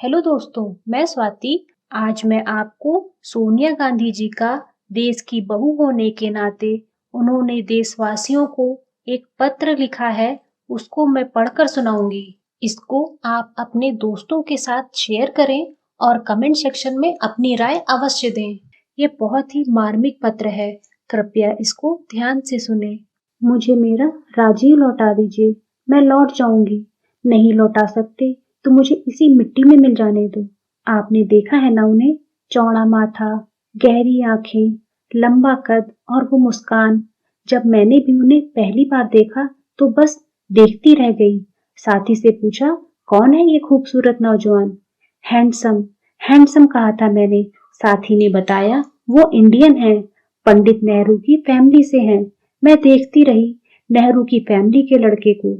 Hello दोस्तों, मैं स्वाति। आज मैं आपको सोनिया गांधी जी का देश की बहू होने के नाते उन्होंने देशवासियों को एक पत्र लिखा है, उसको मैं पढ़कर सुनाऊंगी। इसको आप अपने दोस्तों के साथ शेयर करें और कमेंट सेक्शन में अपनी राय अवश्य दें। ये बहुत ही मार्मिक पत्र है, कृपया इसको ध्यान से सुने। मुझे मेरा राजीव लौटा दीजिए, मैं लौट जाऊंगी। नहीं लौटा सकते तो मुझे इसी मिट्टी में मिल जाने दो। आपने देखा है ना उन्हें, चौड़ा माथा, गहरी आंखें, लंबा कद और वो मुस्कान। जब मैंने भी उन्हें पहली बार देखा तो बस देखती रह गई। साथी से पूछा, कौन है ये खूबसूरत नौजवान? हैंडसम, हैंडसम कहा था मैंने। साथी ने बताया, वो इंडियन है, पंडित नेहरू की फैमिली से हैं। मैं देखती रही नेहरू की फैमिली के लड़के को।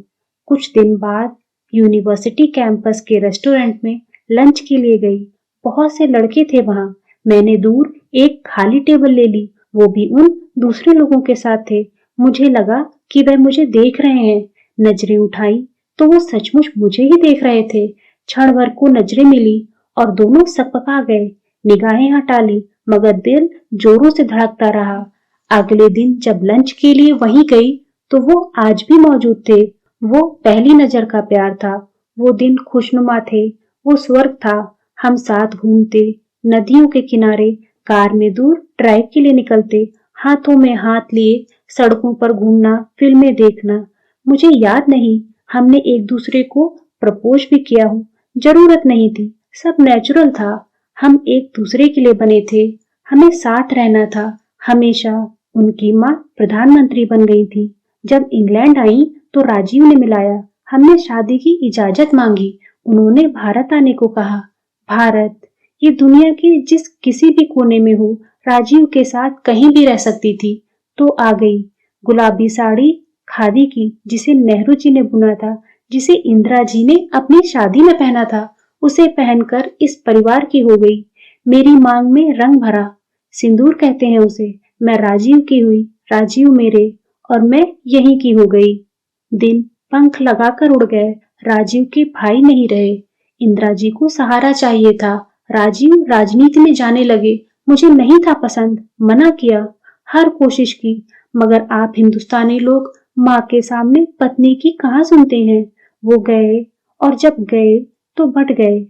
कुछ दिन बाद यूनिवर्सिटी कैंपस के रेस्टोरेंट में लंच के लिए गई। बहुत से लड़के थे वहां। मैंने दूर एक खाली टेबल ले ली, वो भी उन दूसरे लोगों के साथ थे। मुझे लगा कि वह मुझे देख रहे हैं। नजरें उठाई तो वो सचमुच मुझे ही देख रहे थे। क्षण भर को नजरें मिली और दोनों सकपका गए। निगाहें हटा ली मगर दिल जोरों से धड़कता रहा। अगले दिन जब लंच के लिए वहीं गई तो वो आज भी मौजूद थे। वो पहली नजर का प्यार था। वो दिन खुशनुमा थे, वो स्वर्ग था। हम साथ घूमते, नदियों के किनारे, कार में दूर ड्राइव के लिए निकलते, हाथों में हाथ लिए सड़कों पर घूमना, फिल्में देखना। मुझे याद नहीं हमने एक दूसरे को प्रपोज भी किया हो। जरूरत नहीं थी, सब नेचुरल था। हम एक दूसरे के लिए बने थे। हमें साथ रहना था हमेशा। उनकी माँ प्रधानमंत्री बन गई थी। जब इंग्लैंड आई तो राजीव ने मिलाया। हमने शादी की इजाजत मांगी। उन्होंने भारत आने को कहा। भारत, ये दुनिया के जिस किसी भी कोने में हो, राजीव के साथ कहीं भी रह सकती थी। तो आ गई। गुलाबी साड़ी खादी की, जिसे नेहरू जी ने बुना था, जिसे इंदिरा जी ने अपनी शादी में पहना था, उसे पहनकर इस परिवार की हो गई। मेरी मांग में रंग भरा, सिंदूर कहते हैं उसे। मैं राजीव की हुई, राजीव मेरे, और मैं यहीं की हो गई। दिन पंख लगाकर उड़ गए। राजीव के भाई नहीं रहे। इंदिरा जी को सहारा चाहिए था। राजीव राजनीति में जाने लगे। मुझे नहीं था पसंद, मना किया, हर कोशिश की, मगर आप हिंदुस्तानी लोग माँ के सामने पत्नी की कहाँ सुनते हैं। वो गए और जब गए तो बट गए।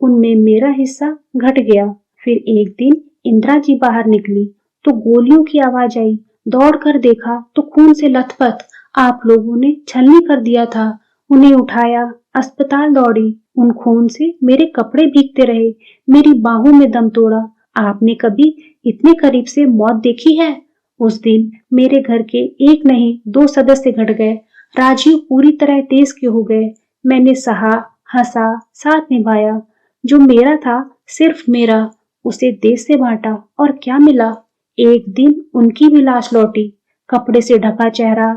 उनमें मेरा हिस्सा घट गया। फिर एक दिन इंदिरा जी बाहर निकली तो गोलियों की आवाज आई। दौड़कर देखा तो खून से लथपथ। आप लोगों ने छलनी कर दिया था। उन्हें उठाया, अस्पताल दौड़ी। उन खून से मेरे कपड़े भीगते रहे, मेरी बाहों में दम तोड़ा। आपने कभी इतने करीब से मौत देखी है? उस दिन मेरे घर के एक नहीं 2 सदस्य घट गए। राजीव पूरी तरह तेज के हो गए। मैंने सहा, हंसा, साथ निभाया। जो मेरा था, सिर्फ मेरा, उसे देश से बांटा और क्या मिला? एक दिन उनकी भी लाश लौटी, कपड़े से ढका चेहरा।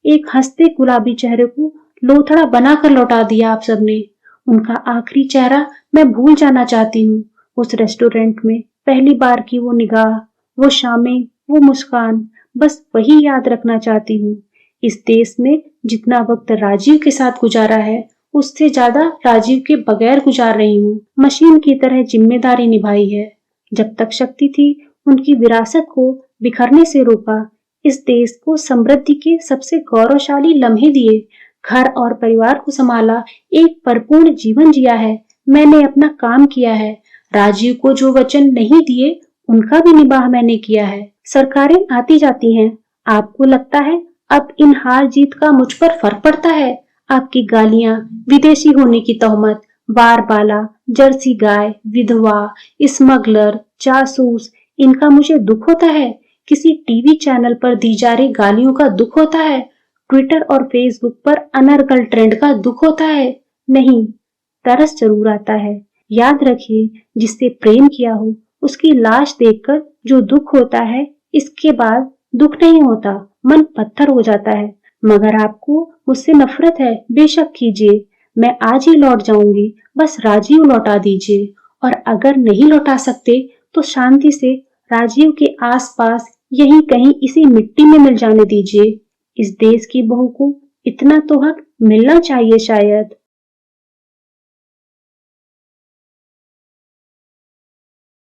एक हंसते गुलाबी चेहरे को लोथड़ा बनाकर लौटा दिया आप सबने। उनका आखिरी चेहरा मैं भूल जाना चाहती हूँ। उस रेस्टोरेंट में पहली बार की वो निगाह, वो शामें, वो मुस्कान, बस वही याद रखना चाहती हूँ। इस देश में जितना वक्त राजीव के साथ गुजारा है, उससे ज्यादा राजीव के बगैर गुजार रही हूँ। मशीन की तरह जिम्मेदारी निभाई है। जब तक शक्ति थी, उनकी विरासत को बिखरने से रोका। इस देश को समृद्धि के सबसे गौरवशाली लम्हे दिए, घर और परिवार को संभाला, एक परिपूर्ण जीवन जिया है। मैंने अपना काम किया है। राजीव को जो वचन नहीं दिए, उनका भी निबाह मैंने किया है। सरकारें आती जाती हैं। आपको लगता है अब इन हार जीत का मुझ पर फर्क पड़ता है? आपकी गालियां, विदेशी होने की तोहमत, बार बाला, जर्सी गाय, विधवा, स्मगलर, जासूस, इनका मुझे दुख होता है। किसी टीवी चैनल पर दी जा रही गालियों का दुख होता है। ट्विटर और फेसबुक पर अनर्गल ट्रेंड का दुख होता है। नहीं, तरस जरूर आता है। याद रखिए, जिससे प्रेम किया हो, उसकी लाश देखकर जो दुख होता है, इसके बाद दुख नहीं होता, मन पत्थर हो जाता है। मगर आपको मुझसे नफरत है, बेशक कीजिए। मैं आज ही लौट जाऊंगी, बस राजीव लौटा दीजिए। और अगर नहीं लौटा सकते तो शांति से राजीव के आसपास यहीं कहीं इसी मिट्टी में मिल जाने दीजिए। इस देश की बहू को इतना तो हक मिलना चाहिए शायद।